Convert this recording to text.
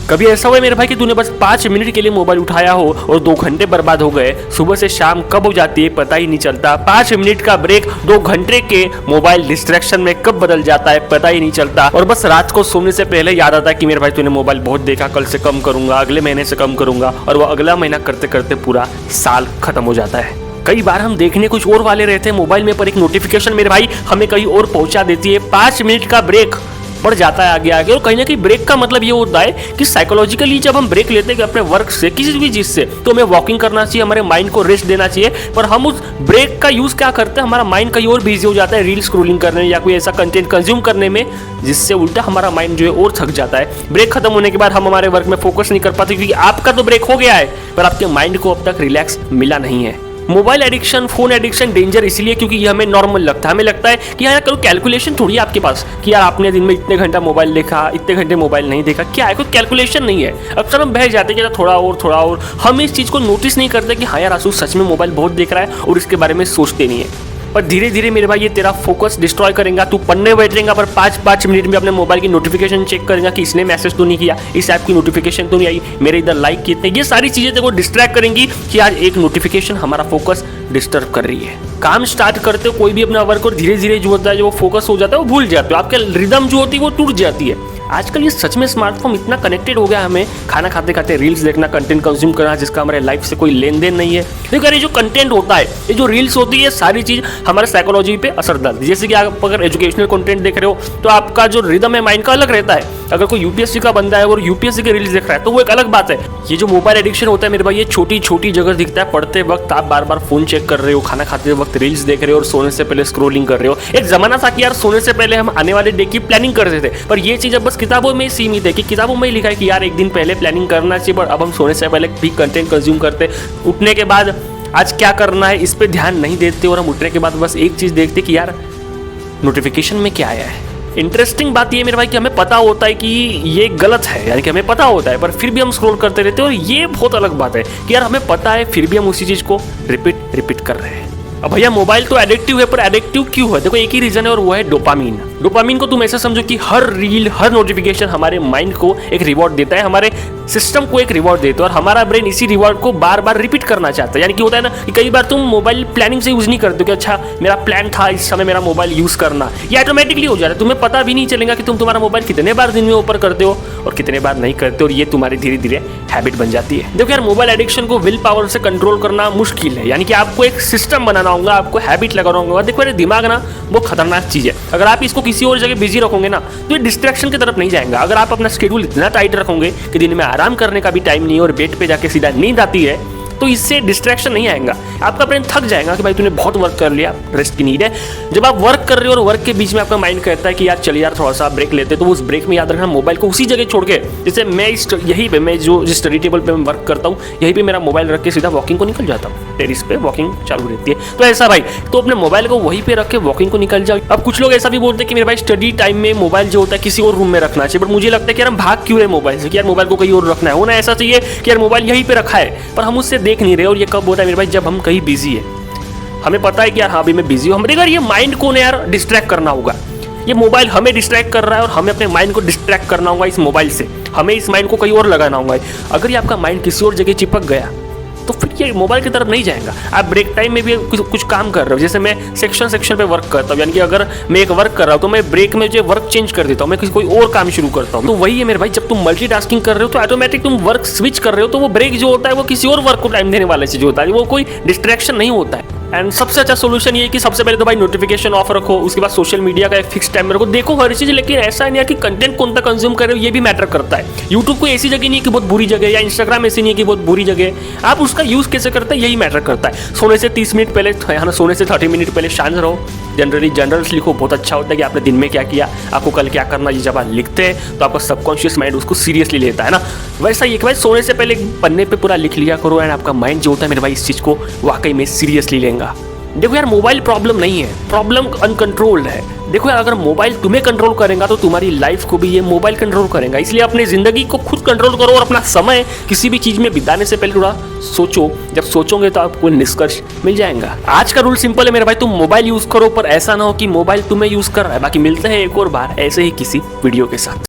कभी ऐसा हुआ है मेरे भाई कि तूने बस 5 मिनट के लिए मोबाइल उठाया हो और 2 घंटे बर्बाद हो गए। सुबह से शाम कब हो जाती है पता ही नहीं चलता। 5 मिनट का ब्रेक 2 घंटे के मोबाइल डिस्ट्रैक्शन में कब बदल जाता है पता ही नहीं चलता। और बस रात को सोने से पहले याद आता है कि मेरे भाई तूने मोबाइल बहुत देखा, कल से कम करूंगा, अगले महीने से कम करूंगा, और वो अगला महीना करते करते पूरा साल खत्म हो जाता है। कई बार हम देखने कुछ और वाले रहते हैं मोबाइल में, पर एक नोटिफिकेशन मेरे भाई हमें कहीं और पहुंचा देती है। 5 मिनट का ब्रेक बढ़ जाता है आगे आगे। और कहीं ना कहीं ब्रेक का मतलब ये होता है कि साइकोलॉजिकली जब हम ब्रेक लेते हैं अपने वर्क से, किसी भी चीज से, तो हमें वॉकिंग करना चाहिए, हमारे माइंड को रेस्ट देना चाहिए। पर हम उस ब्रेक का यूज क्या करते हैं, हमारा माइंड कहीं और बिजी हो जाता है, रील स्क्रोलिंग करने या कोई ऐसा कंटेंट कंज्यूम करने में, जिससे उल्टा हमारा माइंड जो है और थक जाता है। ब्रेक खत्म होने के बाद हम हमारे वर्क में फोकस नहीं कर पाते, क्योंकि आपका तो ब्रेक हो गया है पर आपके माइंड को अब तक रिलैक्स मिला नहीं है। Mobile addiction, phone addiction danger इसलिए क्योंकि ये हमें नॉर्मल लगता है। हमें लगता है कि यार कल कैलकुलेशन थोड़ी है आपके पास कि यार आपने दिन में इतने घंटा मोबाइल देखा, इतने घंटे मोबाइल नहीं देखा, क्या है, कोई कैलकुलेशन नहीं है। अक्सर हम बह जाते हैं कि थोड़ा और हम इस चीज़ को नोटिस नहीं करते कि हाँ यार आंसू सच में मोबाइल बहुत देख रहा है, और इसके बारे में सोचते नहीं है। पर धीरे धीरे मेरे भाई ये तेरा फोकस डिस्ट्रॉय करेगा। तू पढ़ने बैठेगा पर 5-5 मिनट में अपने मोबाइल की नोटिफिकेशन चेक करेगा कि इसने मैसेज तो नहीं किया, इस ऐप की नोटिफिकेशन तो नहीं आई, मेरे इधर लाइक कितने। ये सारी चीजें तेरे को डिस्ट्रैक्ट करेंगी कि आज एक नोटिफिकेशन हमारा फोकस डिस्टर्ब कर रही है। काम स्टार्ट करते हो कोई भी अपना वर्क, और धीरे धीरे जो होता है, जो वो फोकस हो जाता है, वो भूल जाते हो, आपके रिदम जो होती है वो टूट जाती है। आजकल ये सच में स्मार्टफोन इतना कनेक्टेड हो गया, हमें खाना खाते खाते रील्स देखना, कंटेंट कंज्यूम करना, जिसका हमारे लाइफ से कोई लेन देन नहीं है। देखो यार ये जो कंटेंट होता है, ये जो रील्स होती है, ये सारी चीज हमारे साइकोलॉजी पे असर डालती है। जैसे कि आप अगर एजुकेशनल कंटेंट देख रहे हो तो आपका जो रिदम है माइंड का अलग रहता है। अगर कोई यूपीएससी का बंदा है और यूपीएससी के रील्स देख रहा है तो वो एक अलग बात है। ये जो मोबाइल एडिक्शन होता है मेरे भाई, ये छोटी छोटी जगह दिखता है। पढ़ते वक्त आप बार बार फोन चेक कर रहे हो, खाना खाते वक्त रील्स देख रहे हो, और सोने से पहले स्क्रोलिंग कर रहे हो। एक जमाना था कि यार सोने से पहले हम आने वाले डे की प्लानिंग करते थे, पर ये चीज अब बस किताबों में सीमित है कि किताबों में ही लिखा है कि यार एक दिन पहले प्लानिंग करना चाहिए। पर अब हम सोने से पहले भी कंटेंट कंज्यूम करते, उठने के बाद आज क्या करना है इस पे ध्यान नहीं देते, और हम उठने के बाद बस एक चीज देखते कि यार नोटिफिकेशन में क्या आया है। इंटरेस्टिंग बात ये मेरे भाई कि हमें पता होता है कि ये गलत है, यानी कि हमें पता होता है पर फिर भी हम स्क्रॉल करते रहते हैं। और ये बहुत अलग बात है कि यार हमें पता है फिर भी हम उसी चीज को रिपीट कर रहे हैं। अब भैया मोबाइल तो एडिक्टिव है, पर एडिक्टिव क्यों है? देखो एक ही रीजन है और वो है डोपामीन। डोपामीन को तुम ऐसा समझो कि हर रील, हर नोटिफिकेशन हमारे माइंड को एक रिवॉर्ड देता है, हमारे सिस्टम को एक रिवॉर्ड देता है, और हमारा ब्रेन इसी रिवॉर्ड को बार बार रिपीट करना चाहता है। यानी कि होता है ना कि कई बार तुम मोबाइल प्लानिंग से यूज नहीं करते हो कि अच्छा मेरा प्लान था इस समय मेरा मोबाइल यूज करना, ये ऑटोमेटिकली हो जाता है। तुम्हें पता भी नहीं चलेगा कि तुम तुम्हारा मोबाइल कितने बार दिन में ओपन करते हो और कितने बार नहीं करते, और ये तुम्हारी धीरे धीरे हैबिट बन जाती है। देखो यार मोबाइल एडिक्शन को विल पावर से कंट्रोल करना मुश्किल है, यानी कि आपको एक सिस्टम बनाना होगा, आपको हैबिट लगाना होगा। देखो यार दिमाग ना वो खतरनाक चीज है। अगर आप इसको किसी और जगह बिजी रखोगे ना तो ये डिस्ट्रैक्शन की तरफ नहीं जाएगा। अगर आप अपना शेड्यूल इतना टाइट रखोगे कि दिन में आराम करने का भी टाइम नहीं है और बेड पे जाके सीधा नींद आती है, तो इससे डिस्ट्रैक्शन नहीं आएगा। आपका ब्रेन थक जाएगा कि भाई तूने बहुत वर्क कर लिया, रेस्ट की नीड है। जब आप वर्क कर रहे हो और वर्क के बीच में आपका माइंड कहता है कि यार चलिए यार थोड़ा सा ब्रेक लेते, तो उस ब्रेक में याद रखना मोबाइल को उसी जगह छोड़ के, जैसे मैं यहीं पे मैं जो जिस स्टडी टेबल पे मैं वर्क करता हूँ यहीं पे मेरा मोबाइल रख के सीधा वॉकिंग को निकल जाता हूँ। टेरिस पे वॉकिंग चालू रहती है। तो ऐसा भाई तो अपने मोबाइल को वहीं पे रख के वॉकिंग को निकल जाओ। अब कुछ लोग ऐसा भी बोलते हैं कि मेरे भाई स्टडी टाइम में मोबाइल जो होता है किसी और रूम में रखना चाहिए, बट मुझे लगता है कि यार हम भाग क्यों रहे मोबाइल से, कि यार मोबाइल को कहीं और रखना है। होना ऐसा चाहिए कि यार मोबाइल यहीं पे रखा है पर हम उससे देख नहीं रहे। और ये कब होता है मेरे भाई? जब हम कहीं बिजी है, हमें पता है कि यार हाँ अभी मैं बिजी हूँ, हम देखो ये माइंड को ना यार डिस्ट्रैक्ट करना होगा। ये मोबाइल हमें डिस्ट्रैक्ट कर रहा है और हमें अपने माइंड को डिस्ट्रैक्ट करना होगा इस मोबाइल से। हमें इस माइंड को कहीं और लगाना होगा। अगर ये आपका माइंड किसी और जगह चिपक गया तो फिर ये मोबाइल की तरफ नहीं जाएगा। आप ब्रेक टाइम में भी कुछ काम कर रहे हो, जैसे मैं सेक्शन पे वर्क करता हूँ, यानी कि अगर मैं एक वर्क कर रहा हूँ तो मैं ब्रेक में जो वर्क चेंज कर देता हूँ, मैं कोई और काम शुरू करता हूँ। तो वही है मेरे भाई, जब तुम मल्टीटास्किंग कर रहे हो तो ऑटोमेटिक तुम वर्क स्विच कर रहे हो, तो वो ब्रेक जो होता है वो किसी और वर्क को टाइम देने वाले से जो होता है, वो कोई डिस्ट्रैक्शन नहीं होता है। एंड सबसे अच्छा सोल्यूशन ये है कि सबसे पहले तो भाई नोटिफिकेशन ऑफ रखो, उसके बाद सोशल मीडिया का एक फिक्स टाइम में रखो, देखो हर चीज। लेकिन ऐसा नहीं है कि कंटेंट कौन सा कंज्यूम कर रहे हो ये भी मैटर करता है। यूट्यूब कोई ऐसी जगह नहीं है कि बहुत बुरी जगह, या इंस्टाग्राम ऐसी नहीं है कि बहुत बुरी जगह। आप उसका यूज कैसे करते हैं यही मैटर करता है। सोने से 30 मिनट पहले, सोने से 30 मिनट पहले शांत रहो। जनरली जर्नल्स लिखो, बहुत अच्छा होता है कि आपने दिन में क्या किया, आपको कल क्या करना। ये जब आप लिखते हैं तो आपका सबकॉन्शियस माइंड उसको सीरियसली लेता है ना। वैसा ही एक भाई सोने से पहले पन्ने पे पूरा लिख लिया करो, एंड आपका माइंड जो होता है मेरे भाई इस चीज को वाकई में सीरियसली लेगा। देखो यार मोबाइल प्रॉब्लम नहीं है, प्रॉब्लम अनकंट्रोल्ड है। देखो यार अगर मोबाइल तुम्हें कंट्रोल करेगा तो तुम्हारी लाइफ को भी ये मोबाइल कंट्रोल करेगा। इसलिए अपनी जिंदगी को खुद कंट्रोल करो और अपना समय किसी भी चीज में बिताने से पहले थोड़ा सोचो। जब सोचोगे तो आपको निष्कर्ष मिल जाएगा। आज का रूल सिंपल है मेरे भाई, तुम मोबाइल यूज करो पर ऐसा ना हो कि मोबाइल तुम्हें यूज कर रहा है। बाकी मिलते हैं एक और बार ऐसे ही किसी वीडियो के साथ।